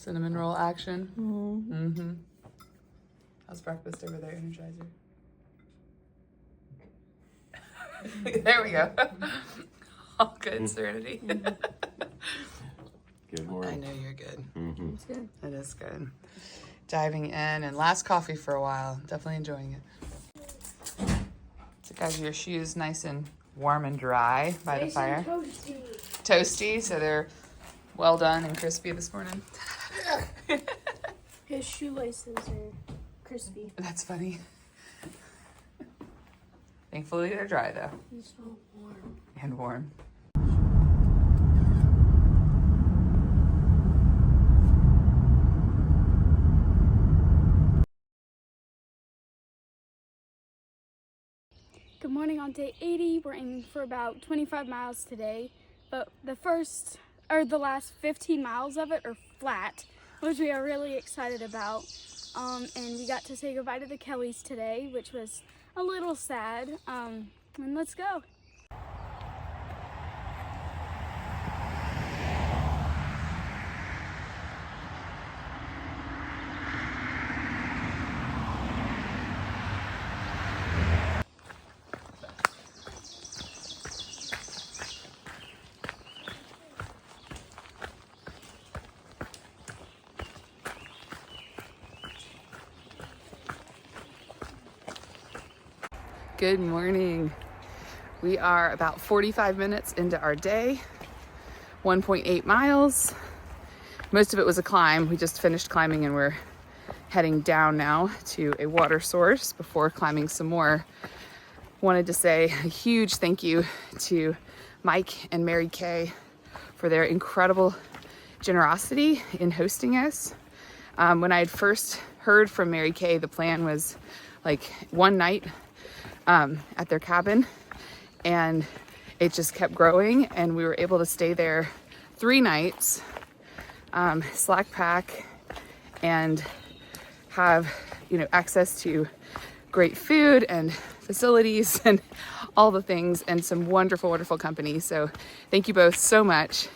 Cinnamon roll action. How's breakfast over there, Energizer? There we go. All good, Serenity. Good morning. I know you're good. It's good. It is good. Diving in and last coffee for a while. Definitely enjoying it. So guys, your shoes nice and warm and dry by the fire. Toasty, so they're well done and crispy this morning. His shoelaces are crispy. That's funny. Thankfully they're dry though. He's so warm. And warm. Good morning on day 80. We're aiming for about 25 miles today, but the last 15 miles of it are flat, which we are really excited about. And we got to say goodbye to the Kellys today, which was a little sad. And let's go. Good morning. We are about 45 minutes into our day, 1.8 miles. Most of it was a climb. We just finished climbing and we're heading down now to a water source before climbing some more. Wanted to say a huge thank you to Mike and Mary Kay for their incredible generosity in hosting us. When I had first heard from Mary Kay, the plan was like one night at their cabin, and it just kept growing, and we were able to stay there 3 nights, slack pack, and have access to great food and facilities and all the things, and some wonderful company. So thank you both so much.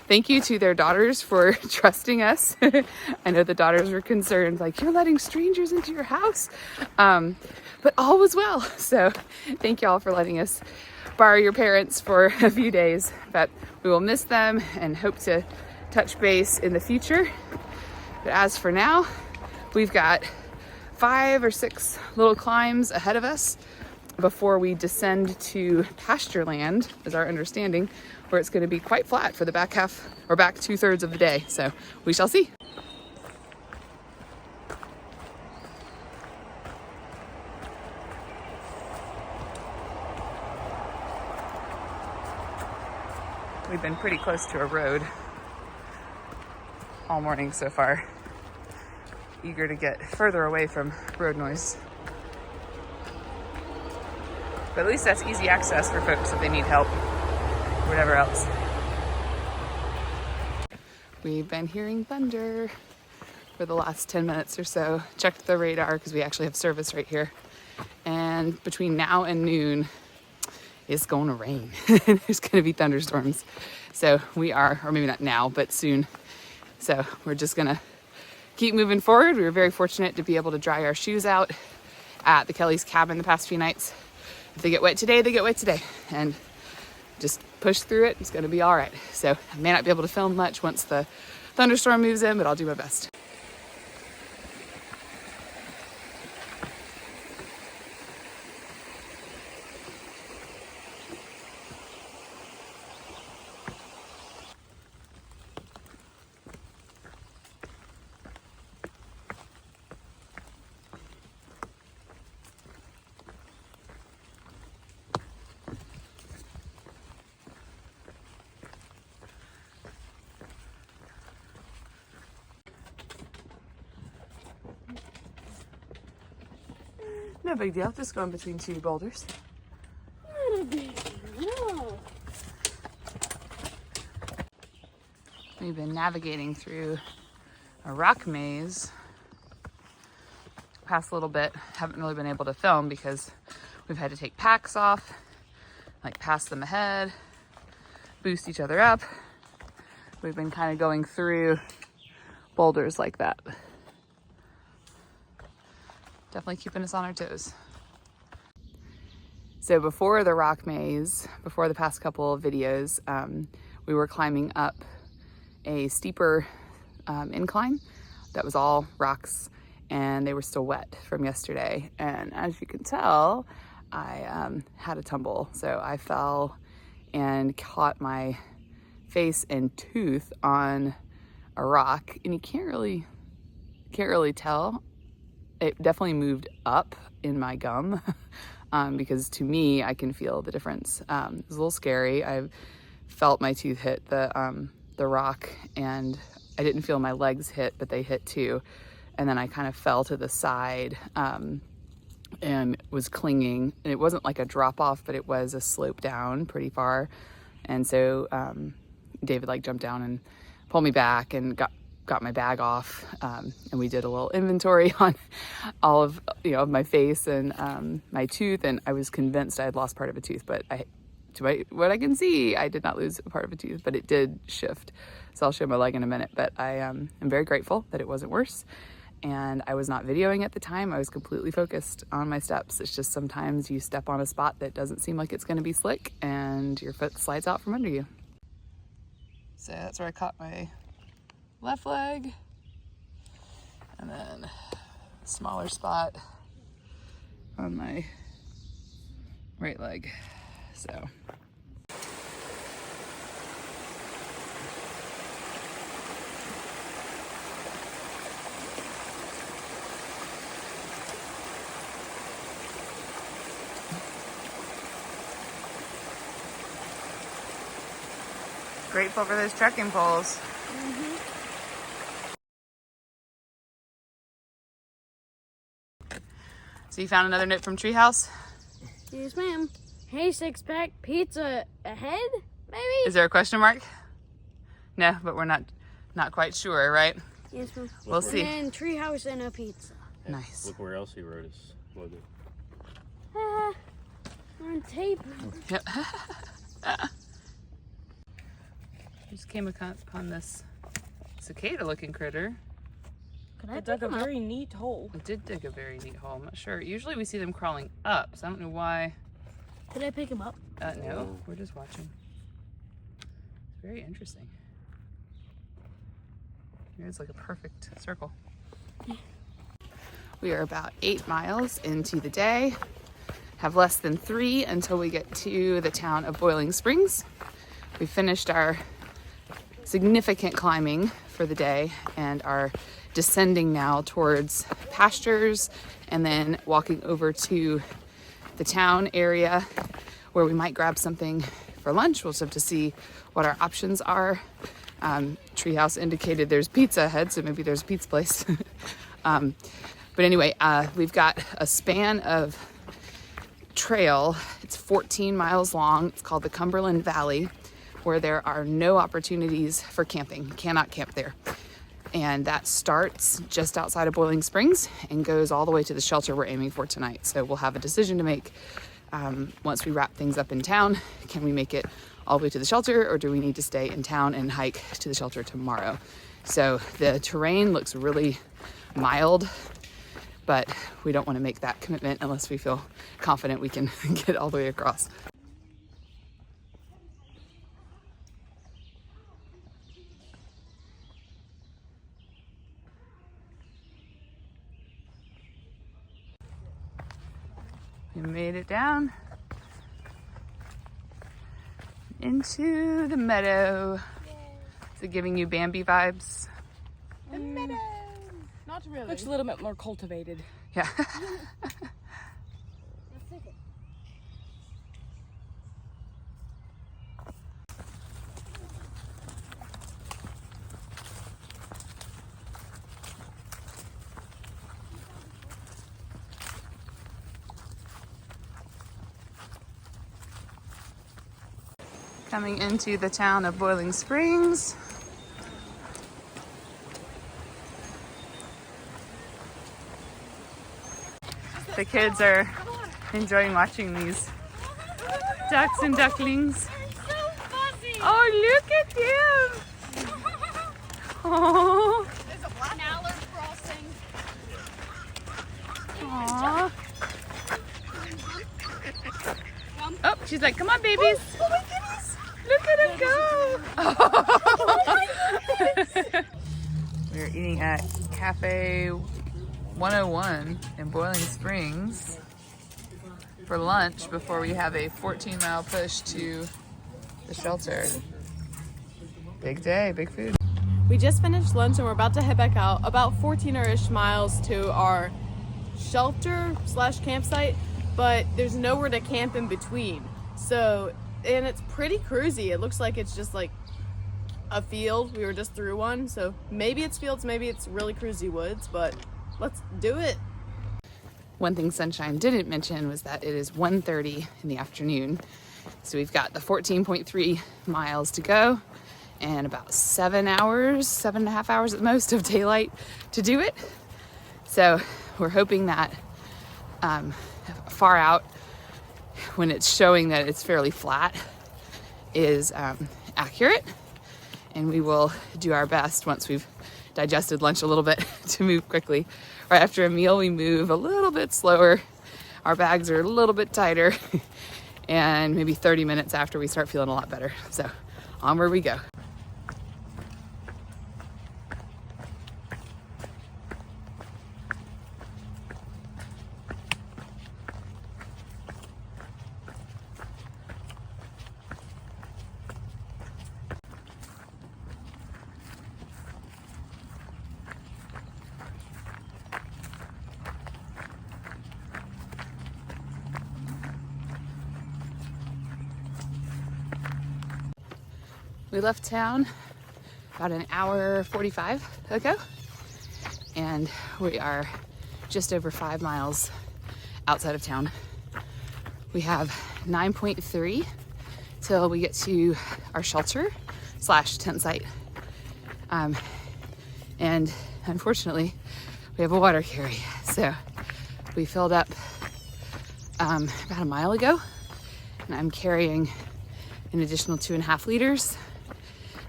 Thank you to their daughters for trusting us. I know the daughters were concerned, like, you're letting strangers into your house, but all was well. So thank y'all for letting us borrow your parents for a few days, but we will miss them and hope to touch base in the future. But as for now, we've got 5 or 6 little climbs ahead of us before we descend to pasture land, is our understanding, where it's going to be quite flat for the back half or back 2/3 of the day. So we shall see. We've been pretty close to a road all morning so far. Eager to get further away from road noise. But at least that's easy access for folks if they need help, or whatever else. We've been hearing thunder for the last 10 minutes or so. Checked the radar because we actually have service right here. And between now and noon, it's going to rain. There's going to be thunderstorms. So we are, or maybe not now, but soon. So we're just going to keep moving forward. We were very fortunate to be able to dry our shoes out at the Kellys' cabin the past few nights. If they get wet today, they get wet today. And just push through it. It's going to be all right. So I may not be able to film much once the thunderstorm moves in, but I'll do my best. No big deal, just going between 2 boulders. Not a big deal. We've been navigating through a rock maze. Past a little bit, haven't really been able to film because we've had to take packs off, like pass them ahead, boost each other up. We've been kind of going through boulders like that. Definitely keeping us on our toes. So before the rock maze, before the past couple of videos, we were climbing up a steeper incline that was all rocks, and they were still wet from yesterday. And as you can tell, I had a tumble. So I fell and caught my face and tooth on a rock, and you can't really tell. It definitely moved up in my gum because to me, I can feel the difference. It was a little scary. I felt my tooth hit the rock, and I didn't feel my legs hit, but they hit too. And then I kind of fell to the side and was clinging. And it wasn't like a drop off, but it was a slope down pretty far. And so David like jumped down and pulled me back and got my bag off, and we did a little inventory on all of my face and my tooth, and I was convinced I had lost part of a tooth, but what I can see, I did not lose a part of a tooth, but it did shift. So I'll show my leg in a minute, but I am very grateful that it wasn't worse. And I was not videoing at the time. I was completely focused on my steps. It's just sometimes you step on a spot that doesn't seem like it's going to be slick and your foot slides out from under you. So that's where I caught my left leg, and then a smaller spot on my right leg. So grateful for those trekking poles. So you found another note from Treehouse? Yes, ma'am. Hey, six-pack pizza ahead, maybe? Is there a question mark? No, but we're not quite sure, right? Yes, ma'am. We'll see. And treehouse and a pizza. Nice. Look where else he wrote his logo. On tape. Yep. Just came upon this cicada-looking critter. It dug a very neat hole. It did dig a very neat hole. I'm not sure. Usually we see them crawling up, so I don't know why. Did I pick him up? No, we're just watching. It's very interesting. It's like a perfect circle. We are about 8 miles into the day. Have less than 3 until we get to the town of Boiling Springs. We finished our significant climbing for the day and are descending now towards pastures and then walking over to the town area where we might grab something for lunch. We'll just have to see what our options are. Treehouse indicated there's pizza ahead, so maybe there's a pizza place. But anyway, we've got a span of trail. It's 14 miles long. It's called the Cumberland Valley, where there are no opportunities for camping. You cannot camp there. And that starts just outside of Boiling Springs and goes all the way to the shelter we're aiming for tonight. So we'll have a decision to make once we wrap things up in town. Can we make it all the way to the shelter, or do we need to stay in town and hike to the shelter tomorrow? So the terrain looks really mild, but we don't want to make that commitment unless we feel confident we can get all the way across. We made it down into the meadow. Is it giving you Bambi vibes? The meadow. Not really. Looks a little bit more cultivated. Yeah. Coming into the town of Boiling Springs. The kids are enjoying watching these ducks and ducklings. Oh, look at them! Oh, She's like, come on, babies. Oh my goodness. Look at him go. We're eating at Cafe 101 in Boiling Springs for lunch before we have a 14-mile push to the shelter. Big day, big food. We just finished lunch and we're about to head back out about 14-ish miles to our shelter / campsite, but there's nowhere to camp in between. So, and it's pretty cruisy. It looks like it's just like a field. We were just through one, so maybe it's fields, maybe it's really cruisy woods, but let's do it. One thing Sunshine didn't mention was that it is 1:30 in the afternoon. So we've got the 14.3 miles to go and about 7 hours, 7.5 hours at the most of daylight to do it. So we're hoping that far out, when it's showing that it's fairly flat, is accurate. And we will do our best once we've digested lunch a little bit to move quickly. Right after a meal, we move a little bit slower. Our bags are a little bit tighter. And maybe 30 minutes after, we start feeling a lot better. So onward we go. We left town about an hour 45 ago, and we are just over 5 miles outside of town. We have 9.3 till we get to our shelter / tent site. And unfortunately, we have a water carry. So we filled up about a mile ago, and I'm carrying an additional 2.5 liters.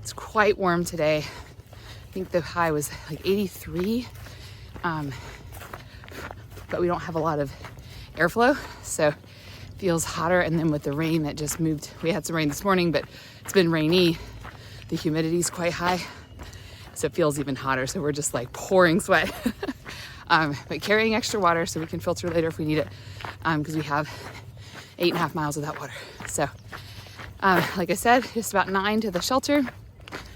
It's quite warm today. I think the high was like 83, but we don't have a lot of airflow, so it feels hotter. And then with the rain that just moved, we had some rain this morning, but it's been rainy. The humidity is quite high, so it feels even hotter. So we're just like pouring sweat, but carrying extra water so we can filter later if we need it, because we have 8.5 miles of that water. So like I said, just about 9 to the shelter.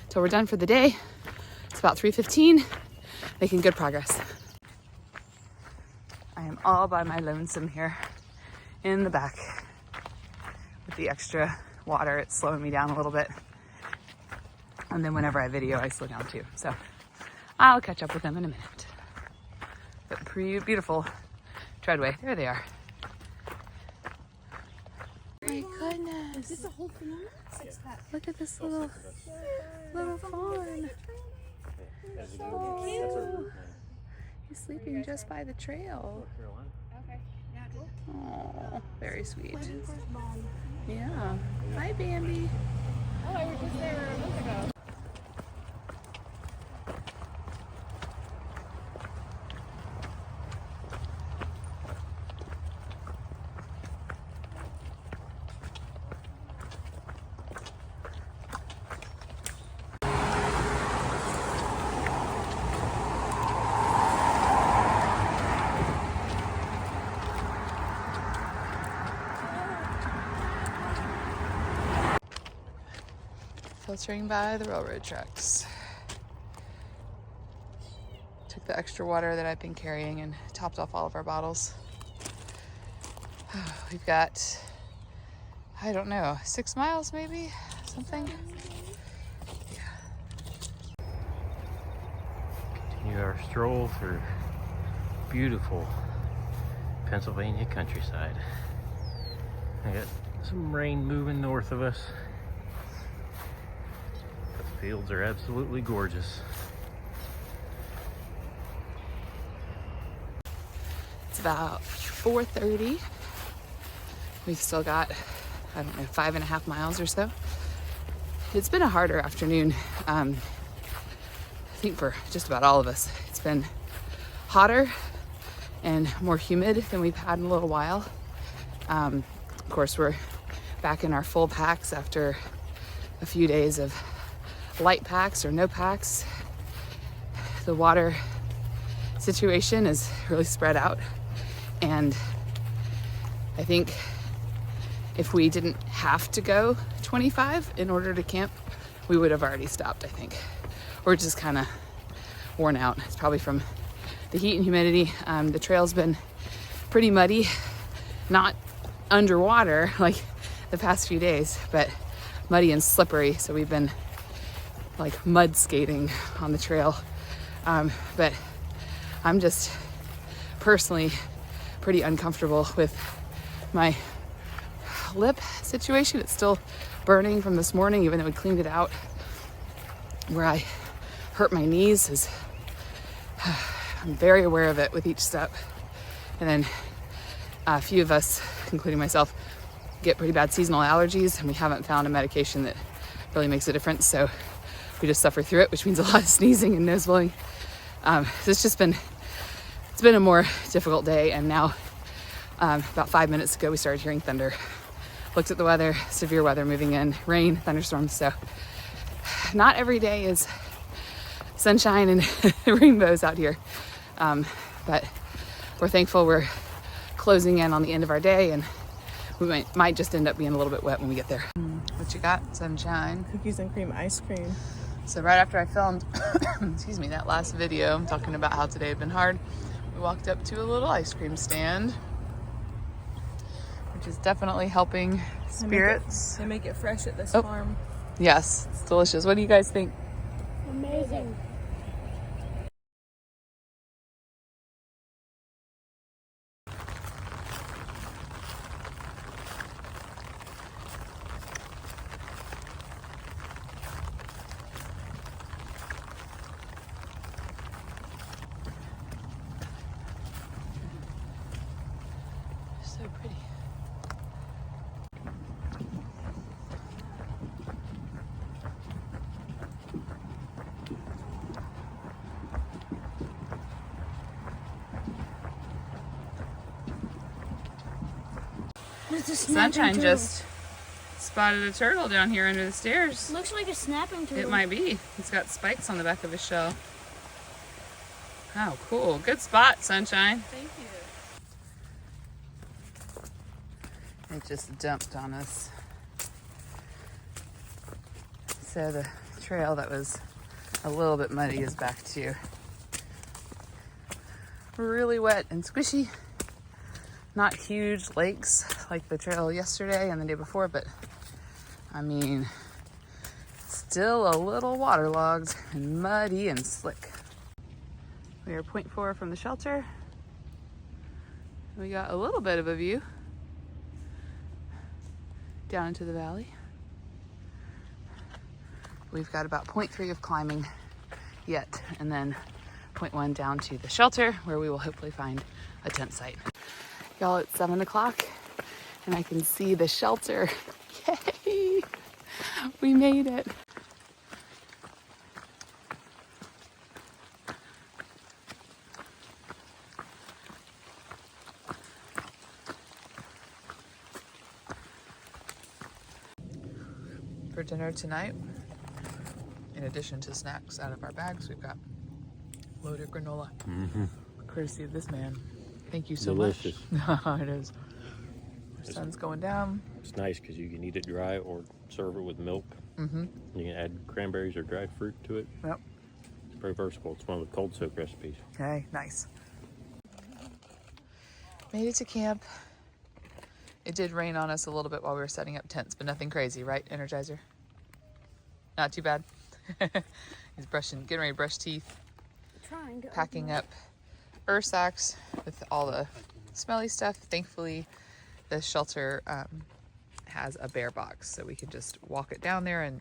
So we're done for the day. It's about 3:15, making good progress. I am all by my lonesome here in the back. With the extra water, it's slowing me down a little bit. And then whenever I video, I slow down too. So I'll catch up with them in a minute. But pretty beautiful treadway. There they are. My goodness. Is this a whole thing? Look at this little fawn. Oh, he's sleeping just by the trail. Okay. Oh, very sweet. Yeah. Hi, Bambi. Oh, I was just there a month ago. Filtering by the railroad tracks. Took the extra water that I've been carrying and topped off all of our bottles. We've got, I don't know, 6 miles maybe? Something? Yeah. Continue our stroll through beautiful Pennsylvania countryside. I got some rain moving north of us. The fields are absolutely gorgeous. It's about 4:30. We've still got, I don't know, 5.5 miles or so. It's been a harder afternoon. I think for just about all of us. It's been hotter and more humid than we've had in a little while. Of course, we're back in our full packs after a few days of light packs or no packs. The water situation is really spread out, and I think if we didn't have to go 25 in order to camp, we would have already stopped, I think. We're just kind of worn out. It's probably from the heat and humidity. The trail's been pretty muddy, not underwater like the past few days, but muddy and slippery. So we've been like mud skating on the trail. But I'm just personally pretty uncomfortable with my lip situation. It's still burning from this morning, even though we cleaned it out. Where I hurt my knees is, I'm very aware of it with each step. And then a few of us, including myself, get pretty bad seasonal allergies, and we haven't found a medication that really makes a difference. So we just suffer through it, which means a lot of sneezing and nose blowing. So it's been a more difficult day. And now about 5 minutes ago, we started hearing thunder. Looked at the weather, severe weather moving in, rain, thunderstorms. So not every day is sunshine and rainbows out here. But we're thankful we're closing in on the end of our day, and we might just end up being a little bit wet when we get there. What you got? Sunshine. Cookies and cream ice cream. So right after I filmed, excuse me, that last video talking about how today had been hard, we walked up to a little ice cream stand, which is definitely helping spirits. They make it fresh at this Oh. farm. Yes, it's delicious. What do you guys think? Amazing. So pretty. It's a snapping Sunshine turtle. just spotted a turtle down here under the stairs. Looks like a snapping turtle. It might be. He's got spikes on the back of his shell. Oh, cool. Good spot, Sunshine. Thank you. It just dumped on us. So the trail that was a little bit muddy is back to really wet and squishy. Not huge lakes like the trail yesterday and the day before, but I mean, still a little waterlogged and muddy and slick. We are 0.4 from the shelter. We got a little bit of a view down into the valley. We've got about 0.3 of climbing yet, and then 0.1 down to the shelter, where we will hopefully find a tent site. Y'all, it's 7 o'clock and I can see the shelter. Yay! We made it. For dinner tonight, in addition to snacks out of our bags, we've got loaded granola, courtesy of this man. Thank you so Delicious. much. It is. The sun's going down. It's nice because you can eat it dry or serve it with milk. Mm-hmm. You can add cranberries or dried fruit to it. Yep. It's very versatile. It's one of the cold soak recipes. Okay, nice. Made it to camp. It did rain on us a little bit while we were setting up tents, but nothing crazy, right, Energizer? Not too bad. He's getting ready to brush teeth, Trying to packing up sacks with all the smelly stuff. Thankfully, the shelter has a bear box, so we can just walk it down there, and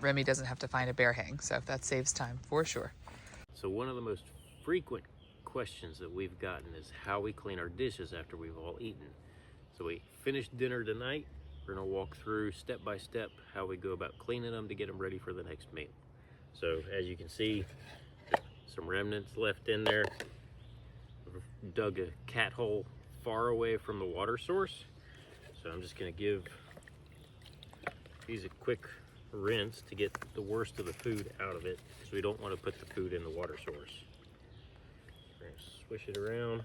Remy doesn't have to find a bear hang, so that saves time for sure. So one of the most frequent questions that we've gotten is how we clean our dishes after we've all eaten. So we finished dinner tonight. We're gonna walk through step by step how we go about cleaning them to get them ready for the next meal. So as you can see, some remnants left in there. Dug a cat hole far away from the water source. So I'm just gonna give use a quick rinse to get the worst of the food out of it, because we don't want to put the food in the water source. We're going to swish it around,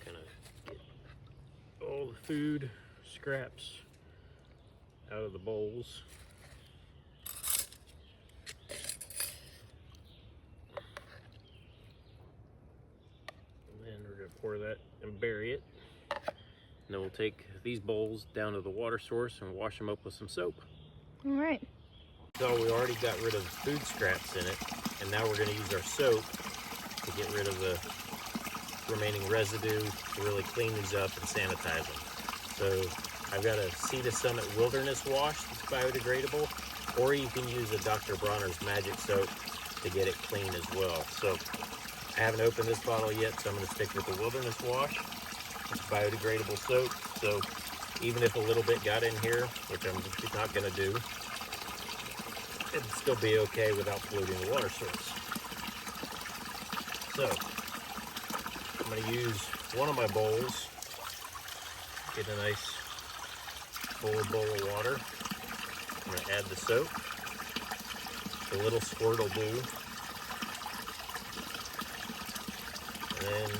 kind of get all the food scraps out of the bowls. And then we're going to pour that and bury it. And then we'll take these bowls down to the water source and wash them up with some soap. All right. So we already got rid of food scraps in it, and now we're going to use our soap to get rid of the remaining residue, to really clean these up and sanitize them. So I've got a Sea to Summit Wilderness Wash that's biodegradable, or you can use a Dr. Bronner's Magic Soap to get it clean as well. So I haven't opened this bottle yet, so I'm going to stick with the Wilderness Wash. It's biodegradable soap, so even if a little bit got in here, which I'm not going to do, it'd still be okay without polluting the water source. So I'm going to use one of my bowls, get a nice full bowl of water. I'm going to add the soap. A little squirt will do. And then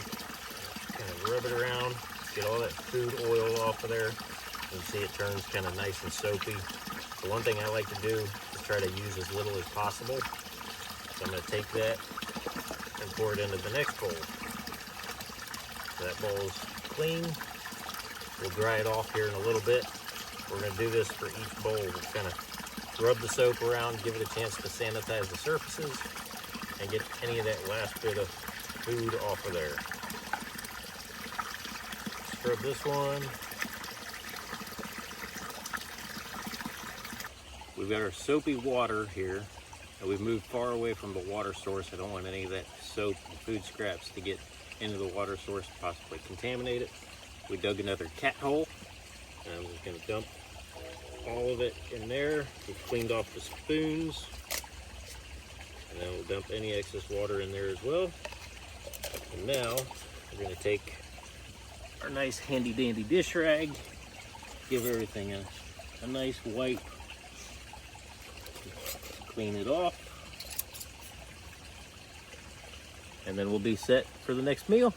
kind of rub it around, get all that food oil off of there. You can see it turns kind of nice and soapy. The one thing I like to do is try to use as little as possible. So I'm going to take that and pour it into the next bowl. So that bowl's clean. We'll dry it off here in a little bit. We're going to do this for each bowl. We'll kind of rub the soap around, give it a chance to sanitize the surfaces, and get any of that last bit of food off of there. Scrub this one. We've got our soapy water here, and we've moved far away from the water source. I don't want any of that soap and food scraps to get into the water source, possibly contaminate it. We dug another cat hole, and I'm just going to dump all of it in there. We've cleaned off the spoons, and then we'll dump any excess water in there as well. And now we're going to take our nice handy dandy dish rag, give everything a nice wipe, clean it off, and then we'll be set for the next meal.